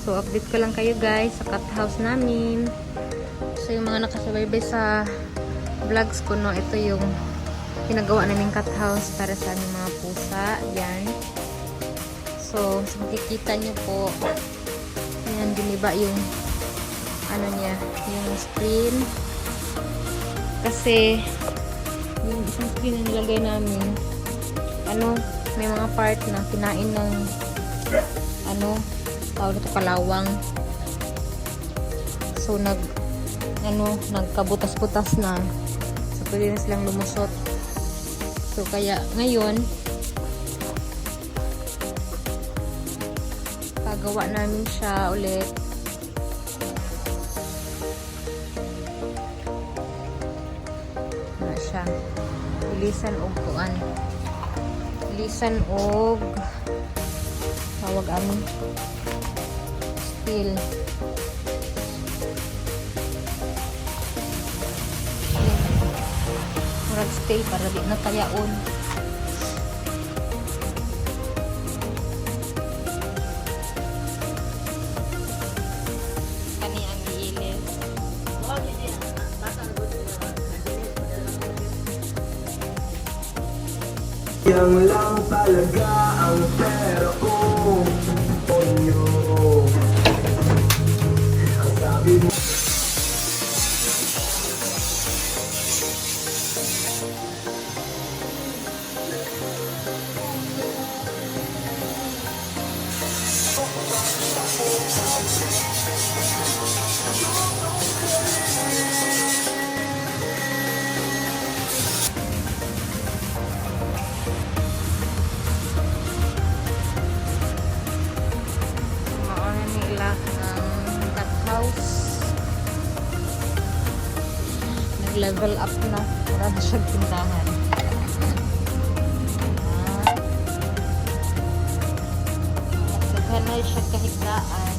So, update ko lang kayo guys sa cat house namin. So, yung mga nakasubaybay sa vlogs ko, no, ito yung pinagawa namin cat house para sa aming mga pusa. Yan. So, makikita nyo po, yan, diniba yung ano niya, yung screen. Kasi, yung isang screen na nilagay namin, ano, may mga part na kinain ng ano, tawag ito kalawang. So nagkabutas-butas na. So pwede na silang lumusot. So kaya ngayon pagawa namin siya ulit. Na siya. Ilisan og kuan. Ilisan og tawag amin steel. Murag steel para di na kayaon. Kani ang iilis. Yang lang talaga ang pera ko. Onyo. Ang sabi mo. Mauna nila ng cat house. Nag-level up na. Para na siyang tindahan. Naghan na siya kahiglaan.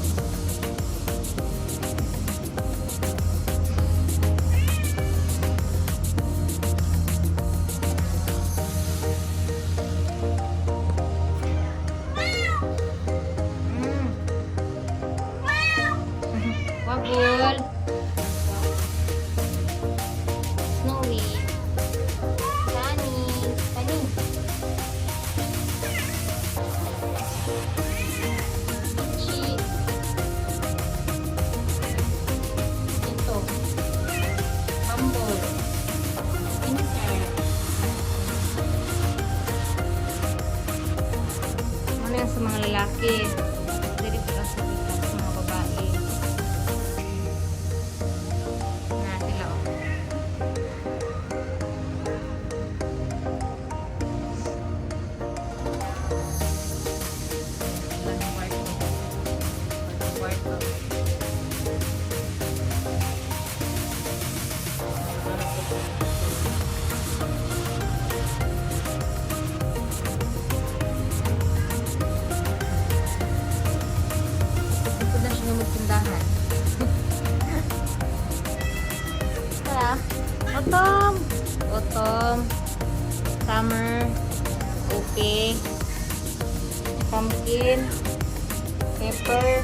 Wagul. Snowy. Sunny. Sunny. Chi. Ito. Bumble. Winter. Ano yan sa mga lalaki? Dito lang sa mga babae. Na sila oh. Ilang kwarto. Ito na siya magtindahan. Kaya, autumn. Autumn. Summer. Okay. Pumpkin. Pepper.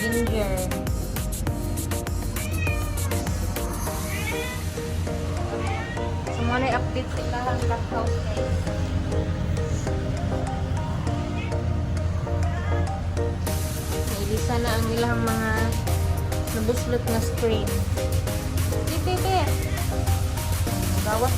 Ginger. So, muna i-update sila ang cat house guys. Nailisa na ang ilang mga nabuslot na screen. Bebe! Gawas